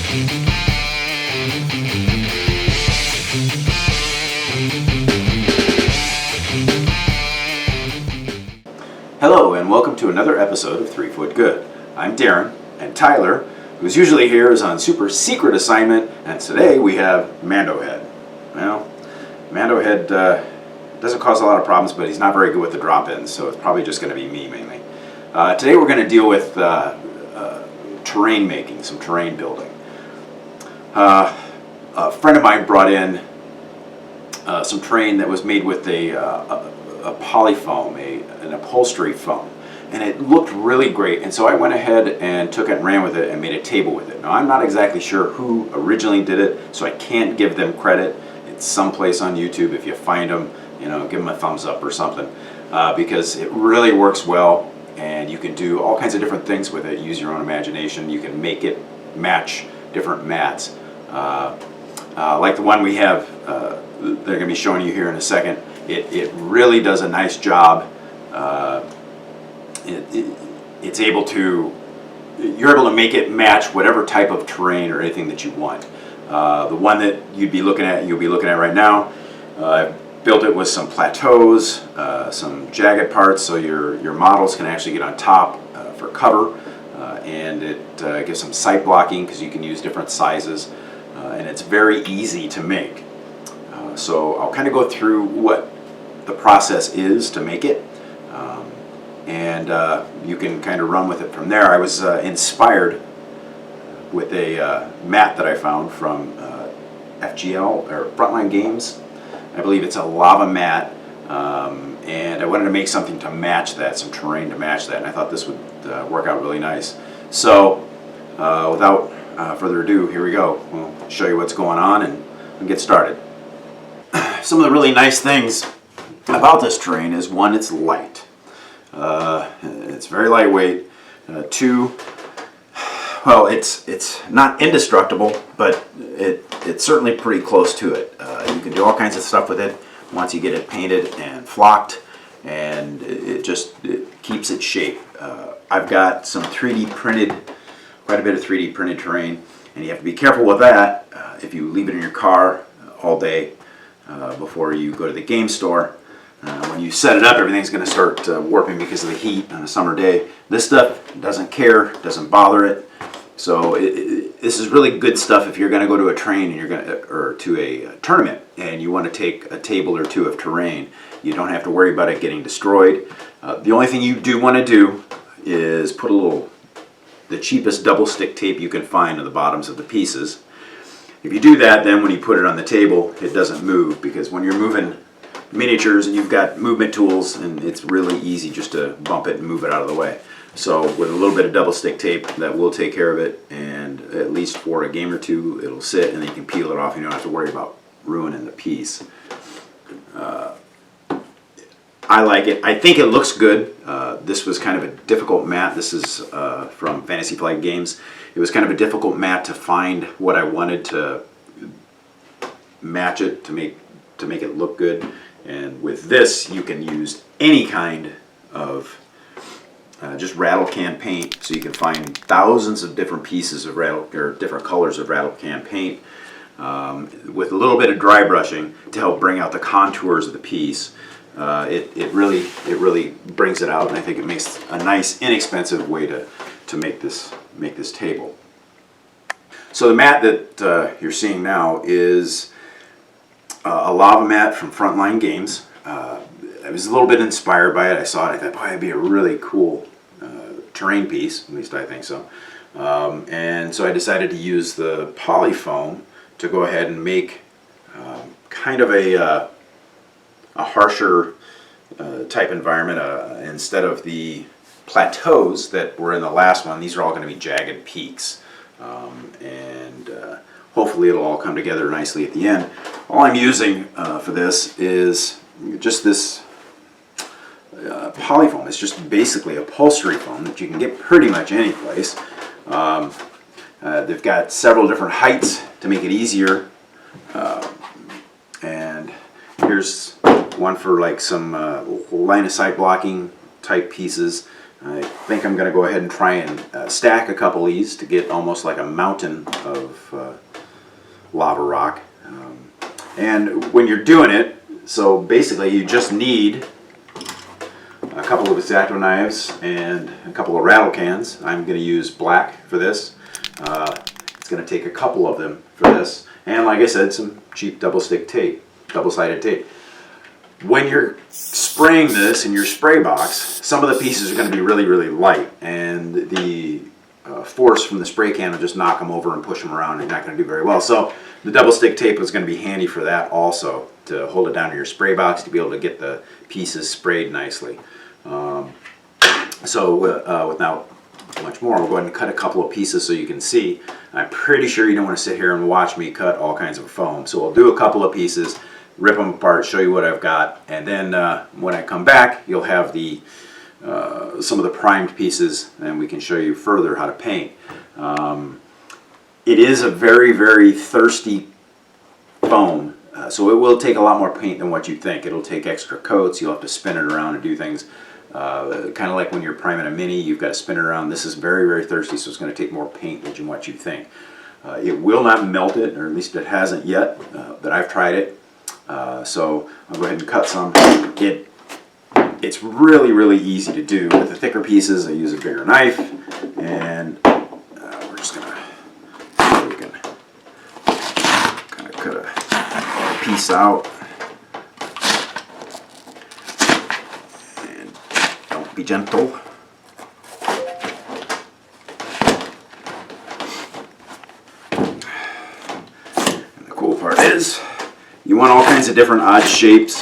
Hello and welcome to another episode of 3 Foot Good. I'm Daren, and Tyler, who's usually here, is on super secret assignment, and today we have Mando Head. Well, Mando Head doesn't cause a lot of problems, but he's not very good with the drop-ins, so it's probably just going to be me mainly. Today we're going to deal with terrain making, some terrain building. A friend of mine brought in some terrain that was made with a polyfoam, an upholstery foam, and it looked really great, and so I went ahead and took it and ran with it and made a table with it. Now I'm not exactly sure who originally did it, so I can't give them credit. It's someplace on YouTube. If you find them, give them a thumbs up or something, because it really works well, and you can do all kinds of different things with it. Use your own imagination. You can make it match different mats, like the one we have. They're going to be showing you here in a second. It really does a nice job. It's able to, you're able to make it match whatever type of terrain or anything that you want. The one that you'll be looking at right now, I built it with some plateaus, some jagged parts, so your models can actually get on top for cover, and it gives some sight blocking because you can use different sizes, and it's very easy to make. So I'll kind of go through what the process is to make it, and you can kind of run with it from there. I was inspired with a mat that I found from FGL, or Frontline Games. I believe it's a lava mat, and I wanted to make something to match that, some terrain to match that, and I thought this would work out really nice. So without further ado, here we go. We'll show you what's going on and get started. Some of the really nice things about this terrain is, one, it's light. It's very lightweight. Two, well, it's not indestructible, but it's certainly pretty close to it. You can do all kinds of stuff with it once you get it painted and flocked, and it keeps its shape. I've got some 3D printed, quite a bit of 3D printed terrain, and you have to be careful with that. If you leave it in your car all day before you go to the game store, when you set it up, everything's going to start warping because of the heat on a summer day. This stuff doesn't care, doesn't bother it. So this is really good stuff if you're going to go to a train and or to a tournament and you want to take a table or two of terrain. You don't have to worry about it getting destroyed. The only thing you do want to do is put the cheapest double stick tape you can find on the bottoms of the pieces. If you do that, then when you put it on the table, it doesn't move, because when you're moving miniatures and you've got movement tools, and it's really easy just to bump it and move it out of the way. So with a little bit of double stick tape, that will take care of it, and at least for a game or two it'll sit, and then you can peel it off and you don't have to worry about ruining the piece. I like it. I think it looks good. This was kind of a difficult mat. This is from Fantasy Flight Games. It was kind of a difficult mat to find what I wanted to match it to make it look good. And with this, you can use any kind of just rattle can paint. So you can find thousands of different pieces of different colors of rattle can paint, with a little bit of dry brushing to help bring out the contours of the piece. It really brings it out, and I think it makes a nice, inexpensive way to make this table. So the mat that you're seeing now is a lava mat from Frontline Games. I was a little bit inspired by it. I saw it. I thought, boy, it'd be a really cool terrain piece. At least I think so. And so I decided to use the polyfoam to go ahead and make kind of a harsher type environment. Instead of the plateaus that were in the last one, these are all going to be jagged peaks. And hopefully it'll all come together nicely at the end. All I'm using for this is just this polyfoam. It's just basically upholstery foam that you can get pretty much any place. They've got several different heights to make it easier. And here's one for like some line of sight blocking type pieces. I think I'm going to go ahead and try and stack a couple of these to get almost like a mountain of lava rock. And when you're doing it, so basically you just need a couple of X-Acto knives and a couple of rattle cans. I'm going to use black for this. It's going to take a couple of them for this. And like I said, some cheap double-sided tape. When you're spraying this in your spray box, some of the pieces are going to be really, really light, and the force from the spray can will just knock them over and push them around, and you're not going to do very well. So the double stick tape is going to be handy for that also, to hold it down to your spray box to be able to get the pieces sprayed nicely. Without much more, we'll go ahead and cut a couple of pieces so you can see. I'm pretty sure you don't want to sit here and watch me cut all kinds of foam. So we'll do a couple of pieces, rip them apart, show you what I've got, and then when I come back, you'll have the some of the primed pieces, and we can show you further how to paint. It is a very, very thirsty foam, so it will take a lot more paint than what you think. It'll take extra coats. You'll have to spin it around and do things. Kind of like when you're priming a Mini, you've got to spin it around. This is very, very thirsty, so it's going to take more paint than what you think. It will not melt it, or at least it hasn't yet, but I've tried it. So I'll go ahead and cut some. It's really, really easy to do. With the thicker pieces, I use a bigger knife, and we're just going to kind of cut a piece out. And don't be gentle. And the cool part is, you want all kinds of different odd shapes.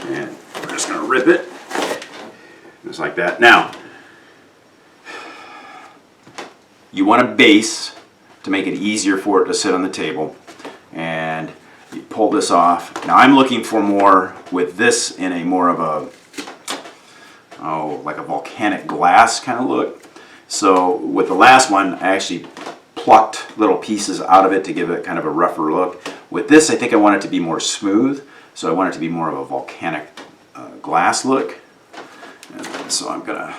And we're just going to rip it, just like that. Now, you want a base to make it easier for it to sit on the table, and you pull this off. Now I'm looking for more with this in a more of a like a volcanic glass kind of look. So with the last one, I actually plucked little pieces out of it to give it kind of a rougher look. With this, I think I want it to be more smooth, so I want it to be more of a volcanic glass look. And so I'm gonna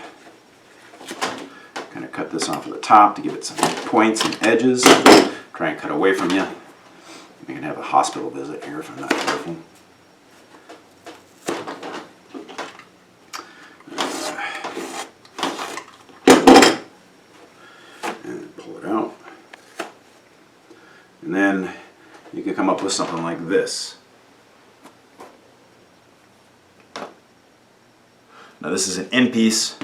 kind of cut this off at the top to give it some points and edges. Try and cut away from you. You can have a hospital visit here if I'm not careful. And pull it out. And then you can come up with something like this. Now this is an end piece,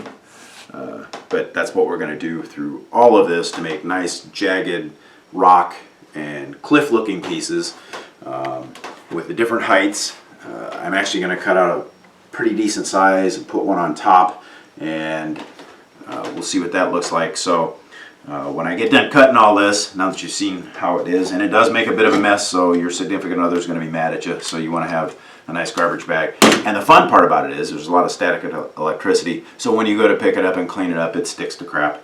but that's what we're going to do through all of this to make nice jagged rock and cliff looking pieces with the different heights. I'm actually going to cut out a pretty decent size and put one on top, and we'll see what that looks like. So when I get done cutting all this, now that you've seen how it is, and it does make a bit of a mess, so your significant other is going to be mad at you, so you want to have a nice garbage bag. And the fun part about it is there's a lot of static electricity, so when you go to pick it up and clean it up, it sticks to crap.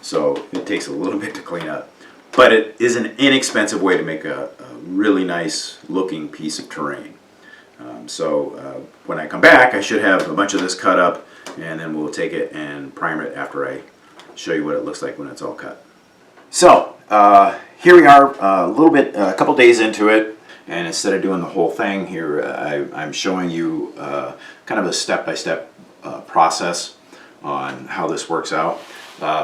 So it takes a little bit to clean up. But it is an inexpensive way to make a really nice looking piece of terrain. When I come back, I should have a bunch of this cut up, and then we'll take it and prime it after I show you what it looks like when it's all cut. So here we are, a couple days into it. And instead of doing the whole thing here, I'm showing you kind of a step-by-step process on how this works out.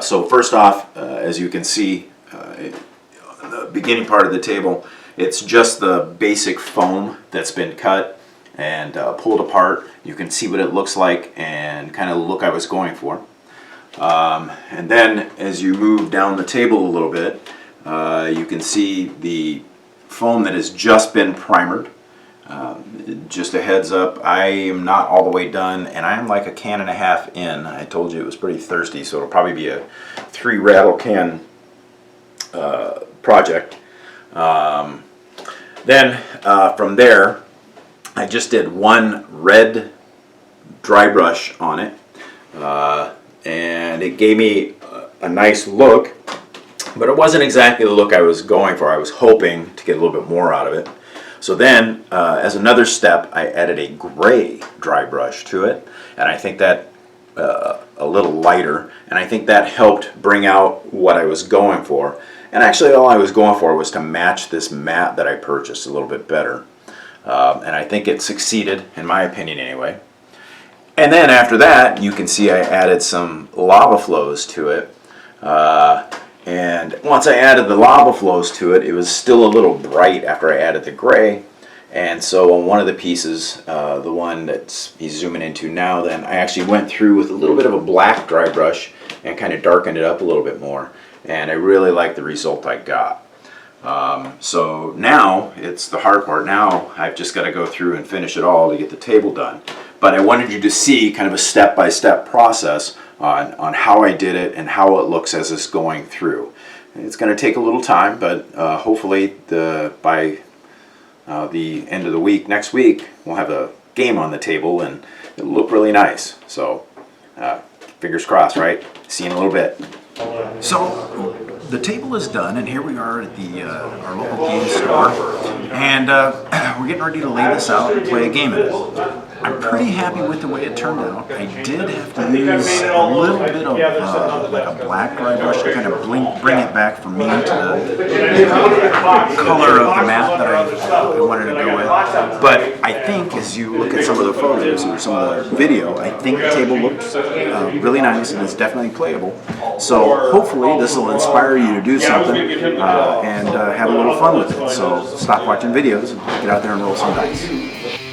So first off, as you can see, the beginning part of the table, it's just the basic foam that's been cut and pulled apart. You can see what it looks like and kind of the look I was going for. And then as you move down the table a little bit, you can see the foam that has just been primered. Just a heads up, I am not all the way done, and I am like a can and a half in. I told you it was pretty thirsty, so it'll probably be a 3 rattle can project. Then from there, I just did one red dry brush on it, and it gave me a nice look. But it wasn't exactly the look I was going for. I was hoping to get a little bit more out of it. So then, as another step, I added a gray dry brush to it, and I think that a little lighter, and I think that helped bring out what I was going for. And actually all I was going for was to match this mat that I purchased a little bit better. And I think it succeeded, in my opinion anyway. And then after that, you can see I added some lava flows to it. And once I added the lava flows to it, it was still a little bright after I added the gray. And so on one of the pieces, the one that he's zooming into now, then I actually went through with a little bit of a black dry brush and kind of darkened it up a little bit more. And I really like the result I got. So now it's the hard part. Now I've just got to go through and finish it all to get the table done. But I wanted you to see kind of a step-by-step process on how I did it and how it looks as it's going through. It's going to take a little time, but hopefully by the end of the week, next week, we'll have a game on the table and it'll look really nice. So fingers crossed, right? See you in a little bit. So the table is done, and here we are at the our local game store, and we're getting ready to lay this out and play a game in it. I'm pretty happy with the way it turned out. I did have to use a little bit of like a black dry brush to kind of bring it back for me to the color of the mat that I wanted to go with. But I think as you look at some of the photos or some of the video, I think the table looks really nice and it's definitely playable. So hopefully this will inspire you to do something and have a little fun with it. So stop watching videos and get out there and roll some dice.